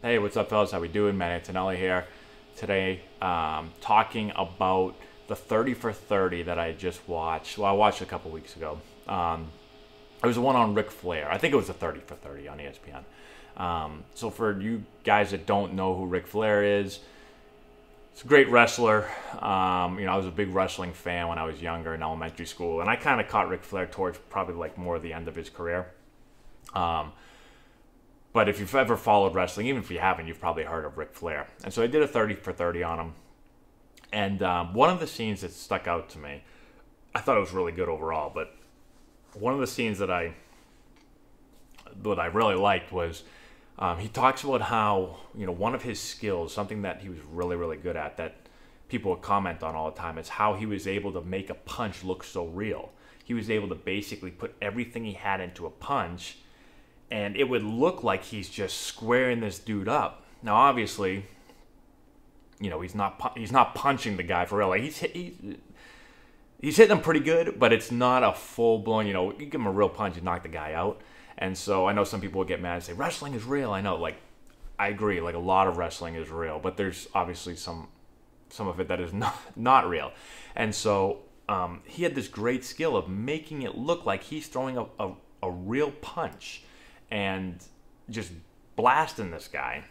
Hey, what's up, fellas? How we doing? Man, Antonelli here. Today, talking about the 30 for 30 that I just watched. Well, I watched a couple weeks ago. It was the one on Ric Flair. I think it was the 30 for 30 on ESPN. So for you guys that don't know who Ric Flair is, he's a great wrestler. I was a big wrestling fan when I was younger in elementary school, and I kind of caught Ric Flair towards probably like more the end of his career. But if you've ever followed wrestling, even if you haven't, you've probably heard of Ric Flair. And so I did a 30 for 30 on him. And one of the scenes that stuck out to me, I thought it was really good overall, but one of the scenes that I really liked was he talks about how, one of his skills, something that he was really, really good at that people would comment on all the time, is how he was able to make a punch look so real. He was able to basically put everything he had into a punch, and it would look like he's just squaring this dude up. Now, obviously, he's not punching the guy for real. Like he's hitting him pretty good, but it's not a full blown. You give him a real punch, you knock the guy out. And so I know some people would get mad and say wrestling is real. I know, like I agree. Like a lot of wrestling is real, but there's obviously some of it that is not real. And so he had this great skill of making it look like he's throwing a real punch and just blasting this guy.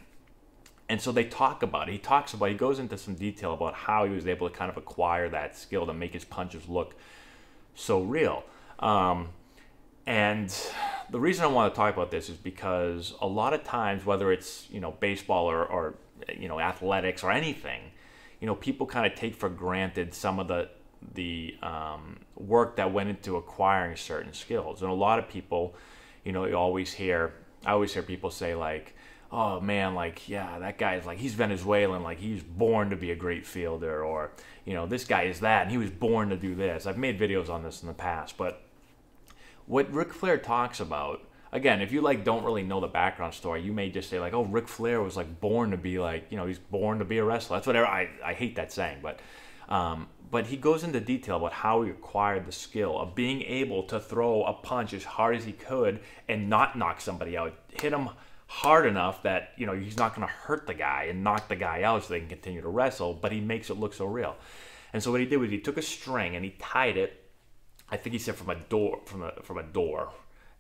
And so they talk about it. He goes into some detail about how he was able to kind of acquire that skill to make his punches look so real. And the reason I want to talk about this is because a lot of times, whether it's, baseball or athletics or anything, people kind of take for granted some of the work that went into acquiring certain skills. And a lot of people, I always hear people say like, oh man, like, yeah, that guy's like, he's Venezuelan, like he's born to be a great fielder, or, this guy is that, and he was born to do this. I've made videos on this in the past, but what Ric Flair talks about, again, if you don't really know the background story, you may just say like, oh, Ric Flair was like born to be like, he's born to be a wrestler. That's whatever. I hate that saying, but he goes into detail about how he acquired the skill of being able to throw a punch as hard as he could and not knock somebody out. Hit him hard enough that, he's not going to hurt the guy and knock the guy out so they can continue to wrestle, but he makes it look so real. And so what he did was he took a string and he tied it, I think he said from a door,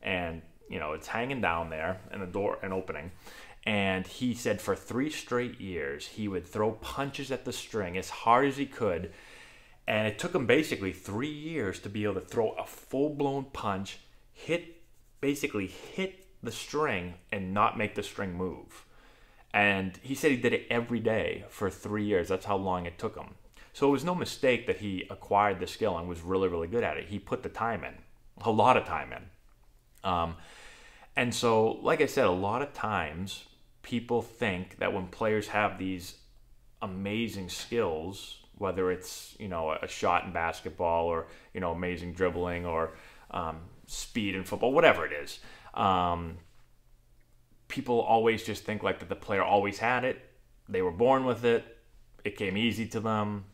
and, it's hanging down there in an opening. And he said for 3 straight years, he would throw punches at the string as hard as he could. And it took him basically 3 years to be able to throw a full-blown punch, hit the string, and not make the string move. And he said he did it every day for 3 years. That's how long it took him. So it was no mistake that he acquired the skill and was really, really good at it. He put the time in, a lot of time in. And so, like I said, a lot of times people think that when players have these amazing skills, whether it's, a shot in basketball or, amazing dribbling or speed in football, whatever it is, people always just think like that the player always had it. They were born with it. It came easy to them.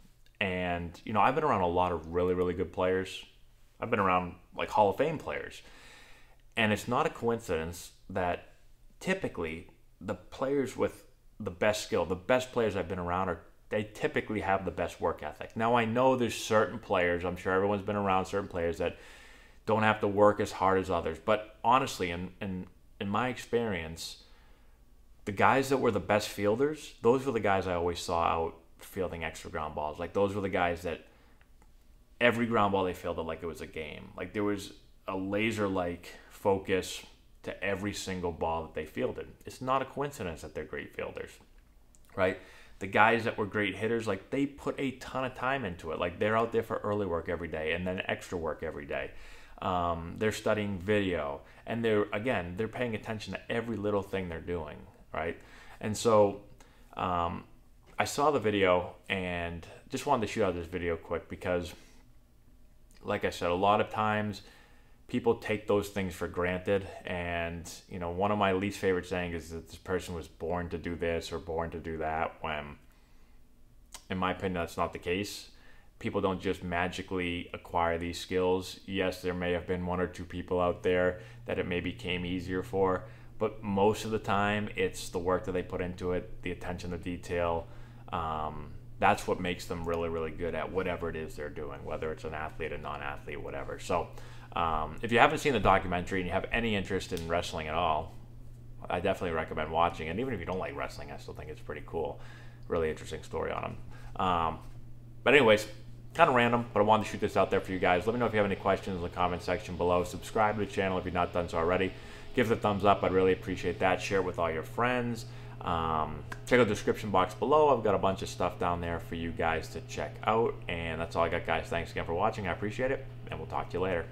And, I've been around a lot of really, really good players. I've been around like Hall of Fame players. And it's not a coincidence that typically the players with the best skill, the best players I've been around, they typically have the best work ethic. Now, I know there's certain players, I'm sure everyone's been around certain players that don't have to work as hard as others. But honestly, in my experience, the guys that were the best fielders, those were the guys I always saw out fielding extra ground balls. Like those were the guys that every ground ball they fielded like it was a game. Like there was a laser-like focus to every single ball that they fielded. It's not a coincidence that they're great fielders, right? The guys that were great hitters, like they put a ton of time into it. Like they're out there for early work every day and then extra work every day. They're studying video, and they're paying attention to every little thing they're doing, right? And so I saw the video and just wanted to shoot out this video quick because, like I said, a lot of times people take those things for granted. And, one of my least favorite sayings is that this person was born to do this or born to do that, when, in my opinion, that's not the case. People don't just magically acquire these skills. Yes, there may have been 1 or 2 people out there that it maybe came easier for, but most of the time it's the work that they put into it, the attention to detail. That's what makes them really, really good at whatever it is they're doing, whether it's an athlete, a non-athlete, whatever. So if you haven't seen the documentary and you have any interest in wrestling at all, I definitely recommend watching it. And even if you don't like wrestling, I still think it's pretty cool. Really interesting story on them. But anyways, kind of random, but I wanted to shoot this out there for you guys. Let me know if you have any questions in the comment section below. Subscribe to the channel if you've not done so already. Give it a thumbs up. I'd really appreciate that. Share it with all your friends. Check out the description box below. I've got a bunch of stuff down there for you guys to check out. And that's all I got, guys. Thanks again for watching. I appreciate it, and we'll talk to you later.